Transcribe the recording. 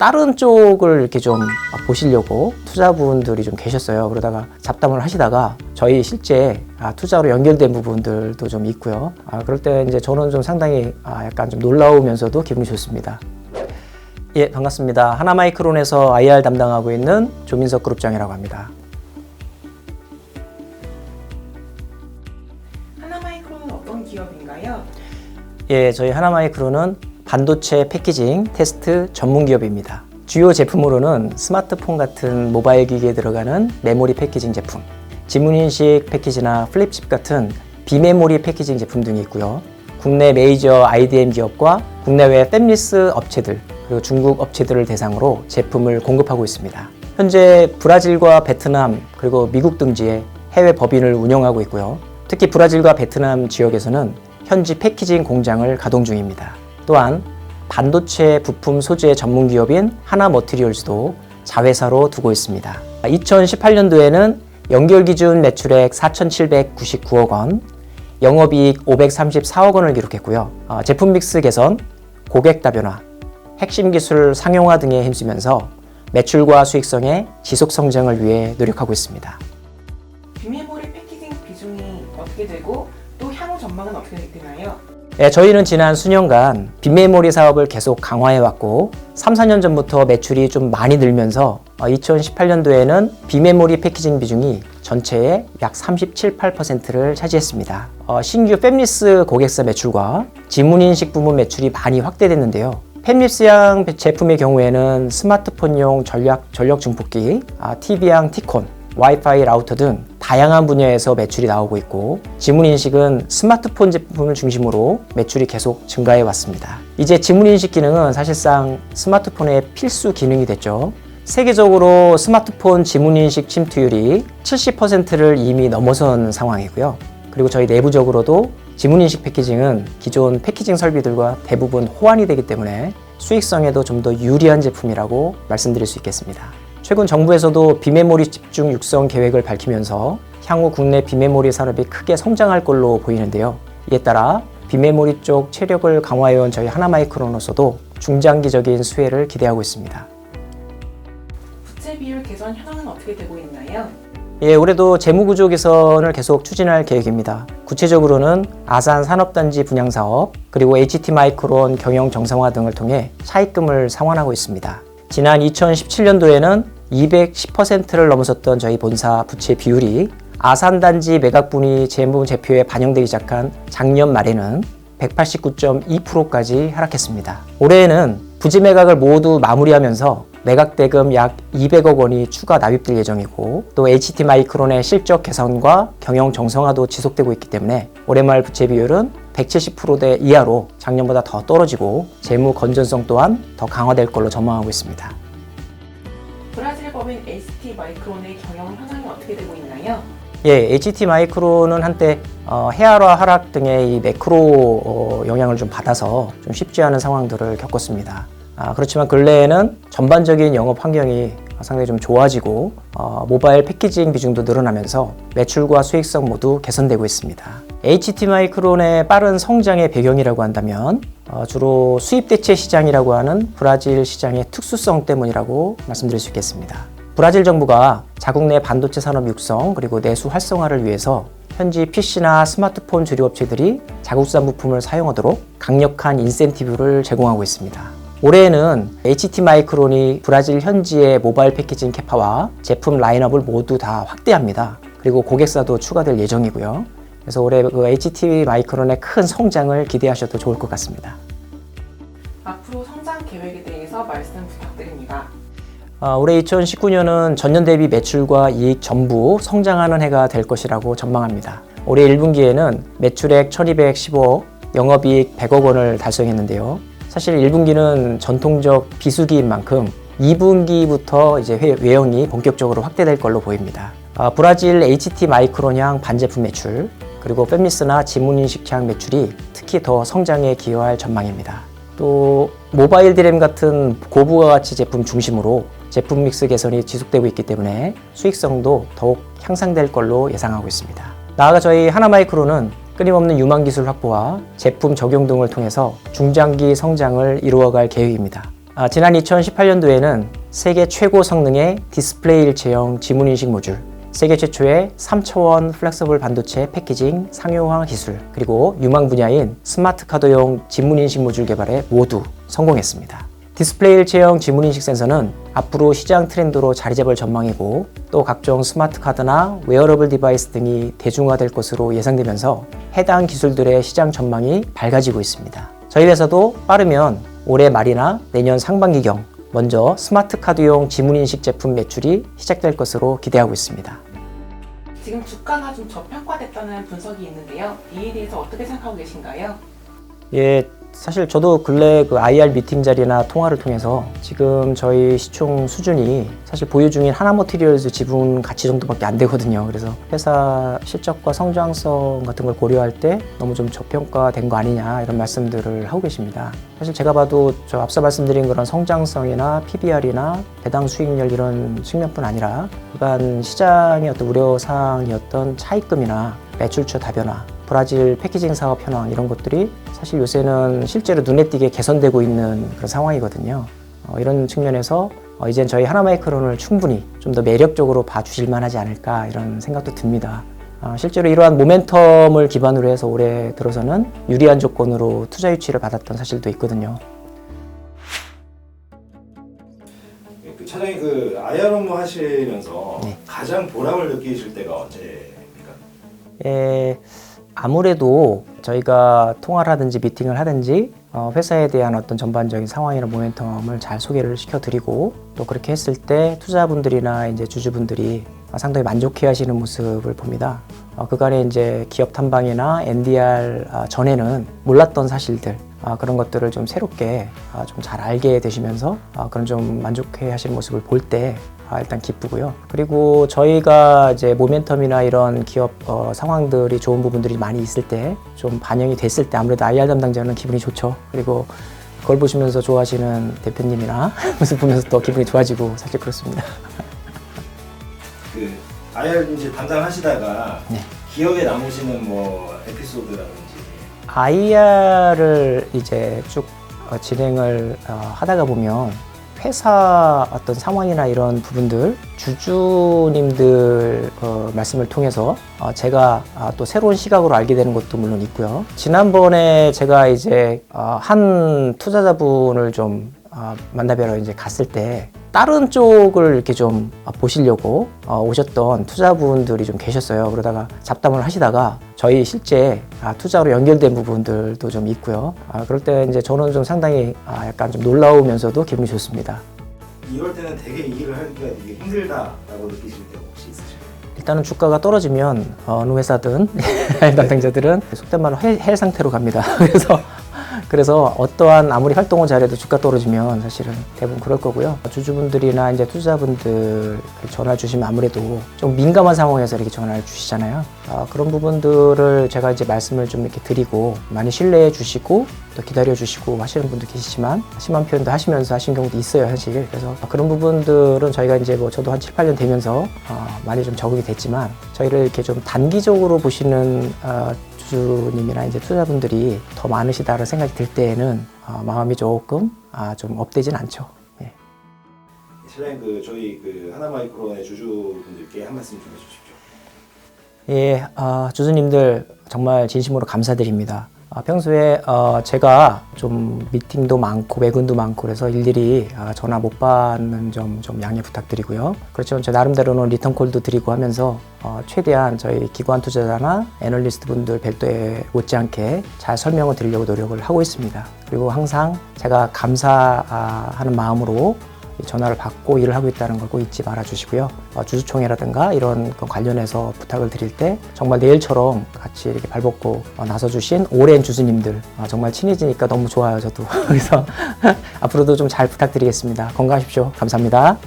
다른 쪽을 이렇게 좀 보시려고 투자분들이 좀 계셨어요. 그러다가 잡담을 하시다가 저희 실제 투자로 연결된 부분들도 좀 있고요. 그럴 때 이제 저는 좀 상당히 약간 좀 놀라우면서도 기분이 좋습니다. 예, 반갑습니다. 하나마이크론에서 IR 담당하고 있는 조민석 그룹장이라고 합니다. 하나마이크론은 어떤 기업인가요? 예, 저희 하나마이크론은 반도체 패키징 테스트 전문 기업입니다. 주요 제품으로는 스마트폰 같은 모바일 기기에 들어가는 메모리 패키징 제품, 지문인식 패키지나 플립칩 같은 비메모리 패키징 제품 등이 있고요. 국내 메이저 IDM 기업과 국내외 팹리스 업체들, 그리고 중국 업체들을 대상으로 제품을 공급하고 있습니다. 현재 브라질과 베트남, 그리고 미국 등지에 해외 법인을 운영하고 있고요. 특히 브라질과 베트남 지역에서는 현지 패키징 공장을 가동 중입니다. 또한 반도체 부품 소재 전문 기업인 하나머티리얼즈도 자회사로 두고 있습니다. 2018년도에는 연결 기준 매출액 4,799억 원, 영업이익 534억 원을 기록했고요. 제품 믹스 개선, 고객 다변화, 핵심 기술 상용화 등에 힘쓰면서 매출과 수익성의 지속 성장을 위해 노력하고 있습니다. 비메모리 패키징 비중이 어떻게 되고 또 향후 전망은 어떻게 되나요? 네, 저희는 지난 수년간 빅메모리 사업을 계속 강화해왔고 3, 4년 전부터 매출이 좀 많이 늘면서 2018년도에는 비메모리 패키징 비중이 전체의 약 37, 8%를 차지했습니다. 신규 팹리스 고객사 매출과 지문인식 부문 매출이 많이 확대됐는데요. 팹리스향 제품의 경우에는 스마트폰용 전력 증폭기, TV향 티콘, 와이파이 라우터 등 다양한 분야에서 매출이 나오고 있고, 지문인식은 스마트폰 제품을 중심으로 매출이 계속 증가해 왔습니다. 이제 지문인식 기능은 사실상 스마트폰의 필수 기능이 됐죠. 세계적으로 스마트폰 지문인식 침투율이 70%를 이미 넘어선 상황이고요. 그리고 저희 내부적으로도 지문인식 패키징은 기존 패키징 설비들과 대부분 호환이 되기 때문에 수익성에도 좀 더 유리한 제품이라고 말씀드릴 수 있겠습니다. 최근 정부에서도 비메모리 집중 육성 계획을 밝히면서 향후 국내 비메모리 산업이 크게 성장할 걸로 보이는데요. 이에 따라 비메모리 쪽 체력을 강화해온 저희 하나마이크론으로서도 중장기적인 수혜를 기대하고 있습니다. 부채 비율 개선 현황은 어떻게 되고 있나요? 예, 올해도 재무구조 개선을 계속 추진할 계획입니다. 구체적으로는 아산 산업단지 분양 사업, 그리고 HT마이크론 경영 정상화 등을 통해 차입금을 상환하고 있습니다. 지난 2017년도에는 210%를 넘어섰던 저희 본사 부채 비율이 아산단지 매각분이 재무제표에 반영되기 시작한 작년 말에는 189.2%까지 하락했습니다. 올해에는 부지 매각을 모두 마무리하면서 매각대금 약 200억 원이 추가 납입될 예정이고, 또 HT마이크론의 실적 개선과 경영 정상화도 지속되고 있기 때문에 올해 말 부채 비율은 170%대 이하로 작년보다 더 떨어지고 재무 건전성 또한 더 강화될 걸로 전망하고 있습니다. 브라질 법인 HT마이크론의 경영 현황이 어떻게 되고 있나요? 예, HT마이크론은 한때 헤아라 하락 등의 이 매크로 영향을 좀 받아서 좀 쉽지 않은 상황들을 겪었습니다. 그렇지만 근래에는 전반적인 영업 환경이 상당히 좀 좋아지고 모바일 패키징 비중도 늘어나면서 매출과 수익성 모두 개선되고 있습니다. HT마이크론의 빠른 성장의 배경이라고 한다면 주로 수입 대체 시장이라고 하는 브라질 시장의 특수성 때문이라고 말씀드릴 수 있겠습니다. 브라질 정부가 자국 내 반도체 산업 육성 그리고 내수 활성화를 위해서 현지 PC나 스마트폰 주류업체들이 자국산 부품을 사용하도록 강력한 인센티브를 제공하고 있습니다. 올해에는 HT마이크론이 브라질 현지의 모바일 패키징 캐파와 제품 라인업을 모두 다 확대합니다. 그리고 고객사도 추가될 예정이고요. 그래서 올해 그 HT마이크론의 큰 성장을 기대하셔도 좋을 것 같습니다. 앞으로 성장 계획에 대해서 말씀 부탁드립니다. 올해 2019년은 전년 대비 매출과 이익 전부 성장하는 해가 될 것이라고 전망합니다. 올해 1분기에는 매출액 1215억, 영업이익 100억 원을 달성했는데요. 사실 1분기는 전통적 비수기인 만큼 2분기부터 이제 외형이 본격적으로 확대될 걸로 보입니다. 브라질 HT마이크론향 반제품 매출, 그리고 팹리스나 지문인식향 매출이 특히 더 성장에 기여할 전망입니다. 또 모바일 디램 같은 고부가 가치 제품 중심으로 제품 믹스 개선이 지속되고 있기 때문에 수익성도 더욱 향상될 걸로 예상하고 있습니다. 나아가 저희 하나마이크론은 끊임없는 유망 기술 확보와 제품 적용 등을 통해서 중장기 성장을 이루어갈 계획입니다. 지난 2018년도에는 세계 최고 성능의 디스플레이 일체형 지문인식 모듈, 세계 최초의 3차원 플렉서블 반도체 패키징 상용화 기술, 그리고 유망 분야인 스마트 카드용 지문인식 모듈 개발에 모두 성공했습니다. 디스플레이 일체형 지문인식 센서는 앞으로 시장 트렌드로 자리 잡을 전망이고 또 각종 스마트 카드나 웨어러블 디바이스 등이 대중화될 것으로 예상되면서 해당 기술들의 시장 전망이 밝아지고 있습니다. 저희 회사도 빠르면 올해 말이나 내년 상반기경 먼저 스마트 카드용 지문인식 제품 매출이 시작될 것으로 기대하고 있습니다. 지금 주가가 좀 저평가됐다는 분석이 있는데요. 이에 대해서 어떻게 생각하고 계신가요? 예, 사실 저도 근래 그 IR 미팅 자리나 통화를 통해서 지금 저희 시총 수준이 사실 보유 중인 하나머티리얼즈 지분 가치 정도밖에 안 되거든요. 그래서 회사 실적과 성장성 같은 걸 고려할 때 너무 좀 저평가된 거 아니냐 이런 말씀들을 하고 계십니다. 사실 제가 봐도 저 앞서 말씀드린 그런 성장성이나 PBR이나 배당 수익률 이런 측면뿐 아니라 일반 시장의 어떤 우려사항이었던 차입금이나 매출처 다변화, 브라질 패키징 사업 현황 이런 것들이 사실 요새는 실제로 눈에 띄게 개선되고 있는 그런 상황이거든요. 이런 측면에서 이젠 저희 하나마이크론을 충분히 좀 더 매력적으로 봐주실 만하지 않을까 이런 생각도 듭니다. 실제로 이러한 모멘텀을 기반으로 해서 올해 들어서는 유리한 조건으로 투자 유치를 받았던 사실도 있거든요. 그 차장님 그 IR 업무 하시면서 네. 가장 보람을 느끼실 때가 언제입니까? 아무래도 저희가 통화를 하든지 미팅을 하든지 회사에 대한 어떤 전반적인 상황이나 모멘텀을 잘 소개를 시켜드리고 또 그렇게 했을 때 투자분들이나 이제 주주분들이 상당히 만족해 하시는 모습을 봅니다. 그간에 이제 기업 탐방이나 NDR 전에는 몰랐던 사실들 그런 것들을 좀 새롭게 좀 잘 알게 되시면서 그런 좀 만족해 하시는 모습을 볼 때 일단 기쁘고요. 그리고 저희가 이제 모멘텀이나 이런 기업 상황들이 좋은 부분들이 많이 있을 때 좀 반영이 됐을 때 아무래도 IR 담당자는 기분이 좋죠. 그리고 그걸 보시면서 좋아하시는 대표님이나 모습 보면서 더 기분이 좋아지고 사실 그렇습니다. 그 IR 이제 담당하시다가 네. 기억에 남으시는 뭐 에피소드라든지 IR을 이제 쭉 진행을 하다가 보면 회사 어떤 상황이나 이런 부분들 주주님들 말씀을 통해서 제가 또 새로운 시각으로 알게 되는 것도 물론 있고요. 지난번에 제가 이제 한 투자자분을 좀 만나뵈러 이제 갔을 때 다른 쪽을 이렇게 좀 보시려고 오셨던 투자분들이 좀 계셨어요. 그러다가 잡담을 하시다가 저희 실제 투자로 연결된 부분들도 좀 있고요. 그럴 때 이제 저는 좀 상당히 약간 좀 놀라우면서도 기분이 좋습니다. 이럴 때는 되게 이 일을 하기가 되게 힘들다라고 느끼실 때 혹시 있으실까요? 일단은 주가가 떨어지면 어느 회사든 담당자들은 속된 말로 헬 상태로 갑니다. 그래서 어떠한 아무리 활동을 잘해도 주가 떨어지면 사실은 대부분 그럴 거고요. 주주분들이나 이제 투자분들 전화 주시면 아무래도 좀 민감한 상황에서 이렇게 전화를 주시잖아요. 그런 부분들을 제가 이제 말씀을 좀 이렇게 드리고 많이 신뢰해 주시고 또 기다려 주시고 하시는 분도 계시지만 심한 표현도 하시면서 하신 경우도 있어요, 사실. 그래서 그런 부분들은 저희가 이제 뭐 저도 한 7, 8년 되면서 많이 좀 적응이 됐지만 저희를 이렇게 좀 단기적으로 보시는 주주님이나 이제 투자분들이 더 많으시다는 생각이 들 때에는 마음이 조금 좀 업되진 않죠. 예. 차장님 그 저희 그 하나마이크론의 주주분들께 한 말씀 좀 해주십시오. 예, 주주님들 정말 진심으로 감사드립니다. 평소에 제가 좀 미팅도 많고 외근도 많고 그래서 일일이 전화 못 받는 점 좀 양해 부탁드리고요. 그렇지만 제 나름대로는 리턴콜도 드리고 하면서 최대한 저희 기관 투자자나 애널리스트 분들 별도에 못지않게 잘 설명을 드리려고 노력을 하고 있습니다. 그리고 항상 제가 감사하는 마음으로 전화를 받고 일을 하고 있다는 걸 꼭 잊지 말아 주시고요. 주주총회라든가 이런 거 관련해서 부탁을 드릴 때 정말 내일처럼 같이 이렇게 발벗고 나서 주신 오랜 주주님들 정말 친해지니까 너무 좋아요, 저도. 그래서 앞으로도 좀 잘 부탁드리겠습니다. 건강하십시오. 감사합니다.